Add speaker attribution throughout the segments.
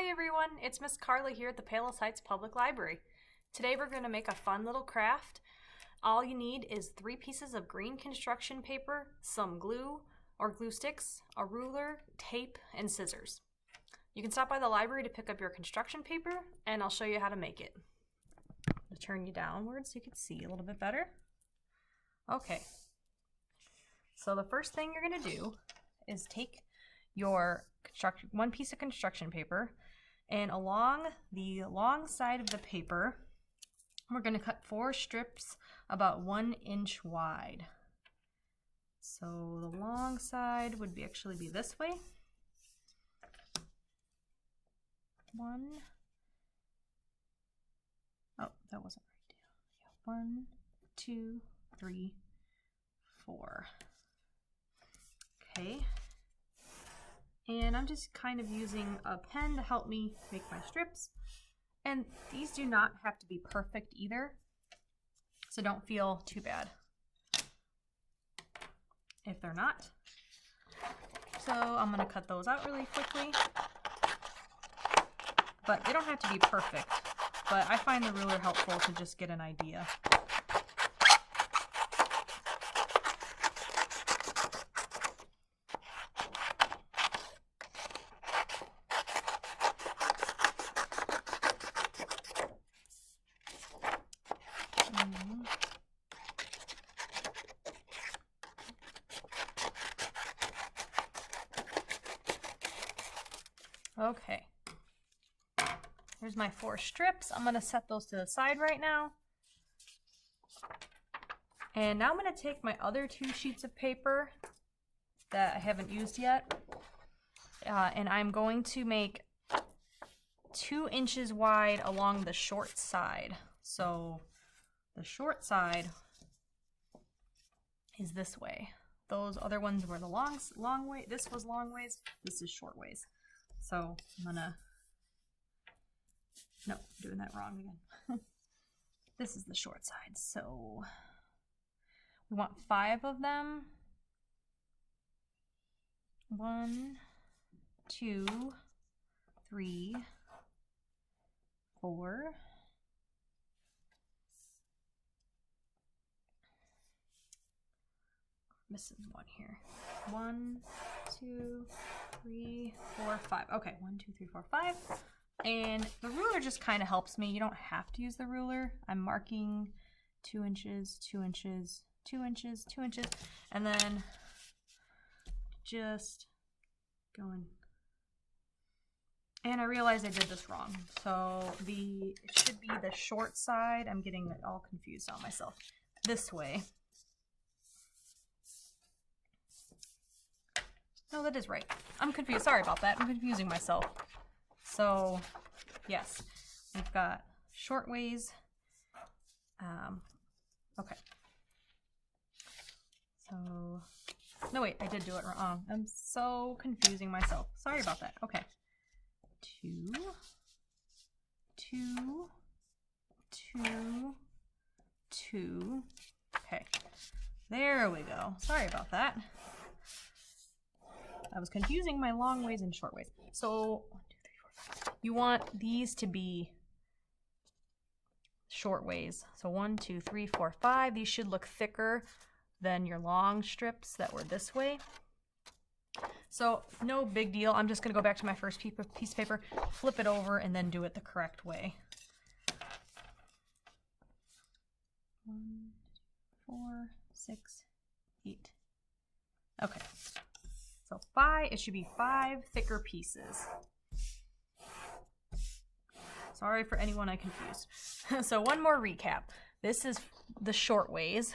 Speaker 1: Hi everyone, it's Miss Carla here at the Palos Heights Public Library. Today we're going to make a fun little craft. All you need is 3 pieces of green construction paper, some glue or glue sticks, a ruler, tape, and scissors. You can stop by the library to pick up your construction paper and I'll show you how to make it. I'll turn you downward so you can see a little bit better. Okay, so the first thing you're going to do is take your one piece of construction paper, and along the long side of the paper we're going to cut 4 strips about 1 inch wide. So the long side would actually be this way. 1. Oh, that wasn't right. Yeah. 1, 2, 3, 4. Okay. And I'm just kind of using a pen to help me make my strips. And these do not have to be perfect either, so don't feel too bad if they're not. So I'm going to cut those out really quickly. But they don't have to be perfect, but I find the ruler helpful to just get an idea. Okay, here's my 4 strips. I'm going to set those to the side right now. And now I'm going to take my other 2 sheets of paper that I haven't used yet, and I'm going to make 2 inches wide along the short side. So the short side is this way. Those other ones were the long way. This was long ways. This is short ways. So I'm gonna, no, doing that wrong again. This is the short side. So we want 5 of them. 1, 2, 3, 4. Missing one here. 1, 2, 3, 4, 5. Okay, 1, 2, 3, 4, 5. And the ruler just kind of helps me. You don't have to use the ruler. I'm marking 2 inches, 2 inches, 2 inches, 2 inches, and then just going. And I realized I did this wrong. So it should be the short side. I'm getting it all confused on myself. This way. No, that is right. I'm confused. Sorry about that. I'm confusing myself. So, yes, we've got short ways. Okay. So, no wait, I did do it wrong. I'm so confusing myself. Sorry about that. Okay. 2, 2, 2, 2. Okay. There we go. Sorry about that. I was confusing my long ways and short ways. So 1, 2, 3, 4, 5. You want these to be short ways. So 1, 2, 3, 4, 5. These should look thicker than your long strips that were this way. So no big deal. I'm just going to go back to my first piece of paper, flip it over, and then do it the correct way. 1, 4, 6, 8. Okay. So 5, it should be 5 thicker pieces. Sorry for anyone I confused. So one more recap. This is the short ways.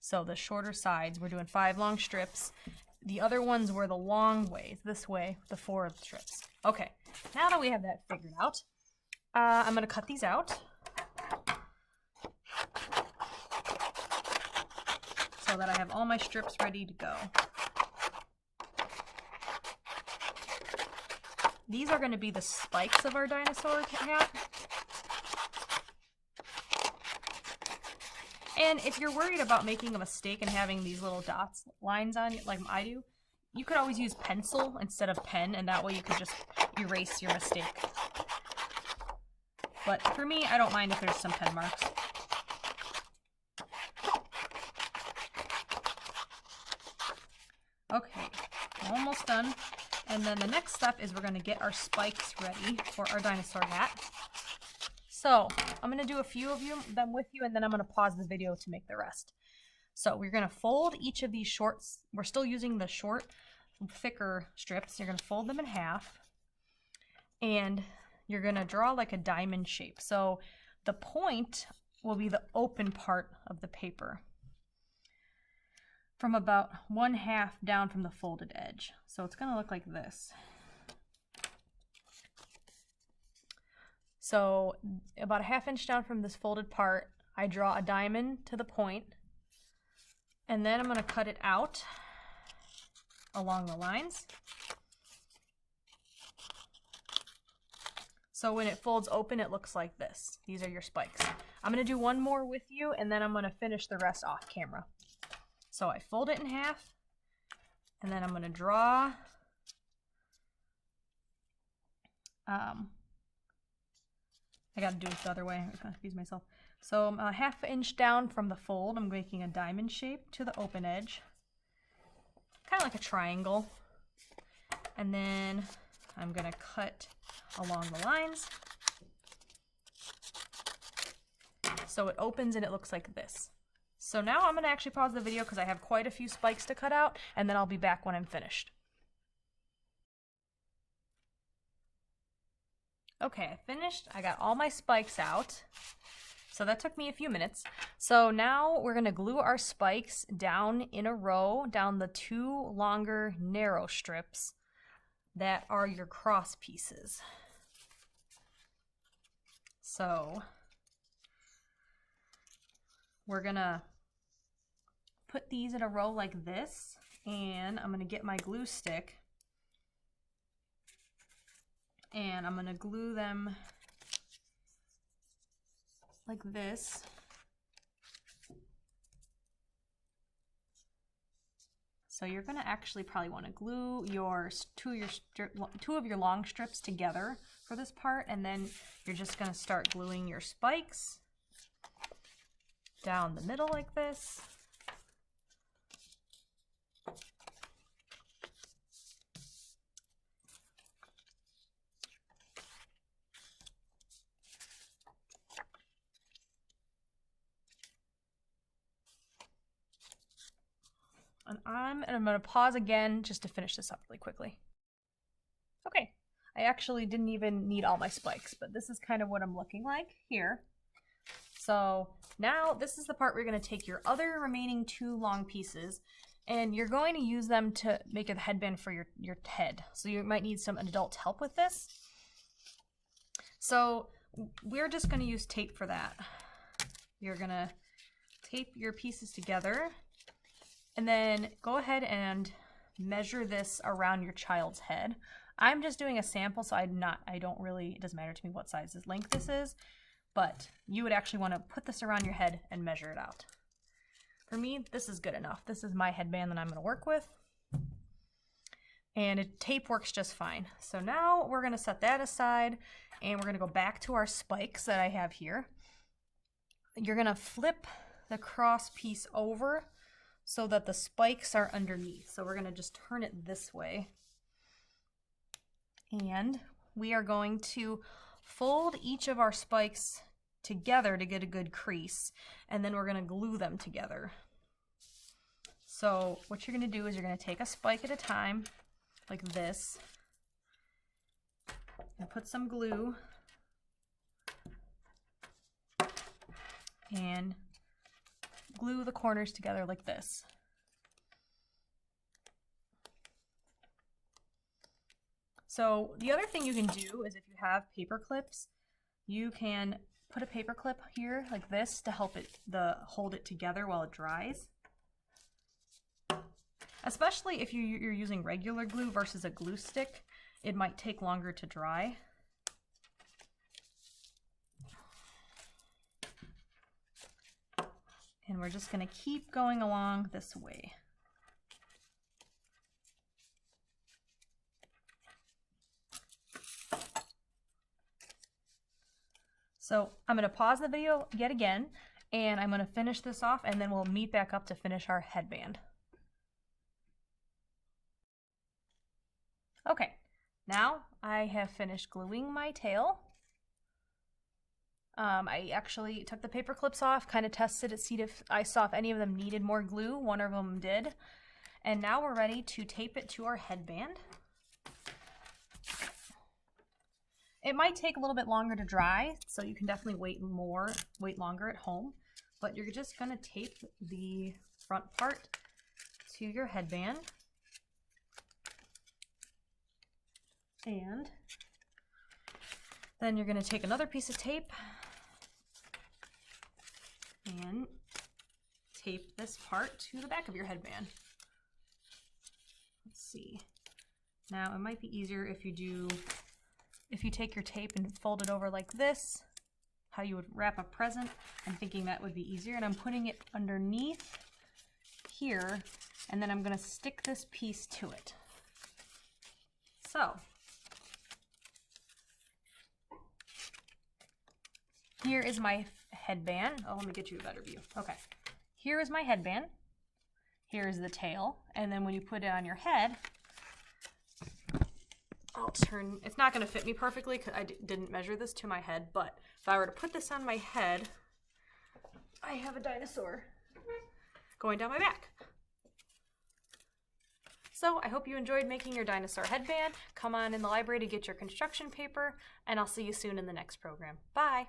Speaker 1: So the shorter sides, we're doing 5 long strips. The other ones were the long ways, this way, the 4 strips. Okay, now that we have that figured out, I'm going to cut these out. So that I have all my strips ready to go. These are going to be the spikes of our dinosaur hat. And if you're worried about making a mistake and having these little dots, lines on it like I do, you could always use pencil instead of pen, and that way you could just erase your mistake. But for me, I don't mind if there's some pen marks. Okay, almost done. And then the next step is we're going to get our spikes ready for our dinosaur hat. So I'm going to do a few of them with you, and then I'm going to pause the video to make the rest. So we're going to fold each of these shorts. We're still using the short, thicker strips. You're going to fold them in half, and you're going to draw like a diamond shape. So the point will be the open part of the paper, from about 1/2 down from the folded edge. So it's going to look like this. So about 1/2 inch down from this folded part, I draw a diamond to the point, and then I'm going to cut it out along the lines. So when it folds open, it looks like this. These are your spikes. I'm going to do one more with you, and then I'm going to finish the rest off camera. So I fold it in half, and then I'm going to draw I got to do it the other way. I'm going to confuse myself. So I'm 1/2 inch down from the fold. I'm making a diamond shape to the open edge, kind of like a triangle. And then I'm going to cut along the lines so it opens and it looks like this. So now I'm going to actually pause the video because I have quite a few spikes to cut out, and then I'll be back when I'm finished. Okay, I finished. I got all my spikes out. So that took me a few minutes. So now we're going to glue our spikes down in a row, down the 2 longer narrow strips that are your cross pieces. So we're going to put these in a row like this, and I'm going to get my glue stick, and I'm going to glue them like this. So you're going to actually probably want to glue your two of your long strips together for this part, and then you're just going to start gluing your spikes down the middle like this. And I'm going to pause again just to finish this up really quickly. Okay, I actually didn't even need all my spikes, but this is kind of what I'm looking like here. So now this is the part where you're going to take your other remaining 2 long pieces, and you're going to use them to make a headband for your head. So you might need some adult help with this. So we're just going to use tape for that. You're going to tape your pieces together, and then go ahead and measure this around your child's head. I'm just doing a sample, so it doesn't matter to me what size length this is, but you would actually want to put this around your head and measure it out. For me, this is good enough. This is my headband that I'm going to work with, and tape works just fine. So now we're going to set that aside, and we're going to go back to our spikes that I have here. You're going to flip the cross piece over so that the spikes are underneath. So we're going to just turn it this way. And we are going to fold each of our spikes together to get a good crease, and then we're going to glue them together. So what you're going to do is you're going to take a spike at a time, like this, and put some glue, and glue the corners together like this. So the other thing you can do is, if you have paper clips, you can put a paper clip here like this to help hold it together while it dries. Especially if you're using regular glue versus a glue stick, it might take longer to dry. And we're just going to keep going along this way. So I'm going to pause the video yet again, and I'm going to finish this off, and then we'll meet back up to finish our headband. Okay, now I have finished gluing my tail. I actually took the paper clips off, kind of tested it, see if I saw if any of them needed more glue. One of them did. And now we're ready to tape it to our headband. It might take a little bit longer to dry, so you can definitely wait longer at home. But you're just going to tape the front part to your headband. And then you're going to take another piece of tape and tape this part to the back of your headband. Let's see. Now it might be easier if you take your tape and fold it over like this, how you would wrap a present. I'm thinking that would be easier, and I'm putting it underneath here, and then I'm going to stick this piece to it. So here is my headband. Oh, let me get you a better view. Okay. Here is my headband. Here is the tail. And then when you put it on your head, it's not going to fit me perfectly because I didn't measure this to my head, but if I were to put this on my head, I have a dinosaur going down my back. So I hope you enjoyed making your dinosaur headband. Come on in the library to get your construction paper, and I'll see you soon in the next program. Bye!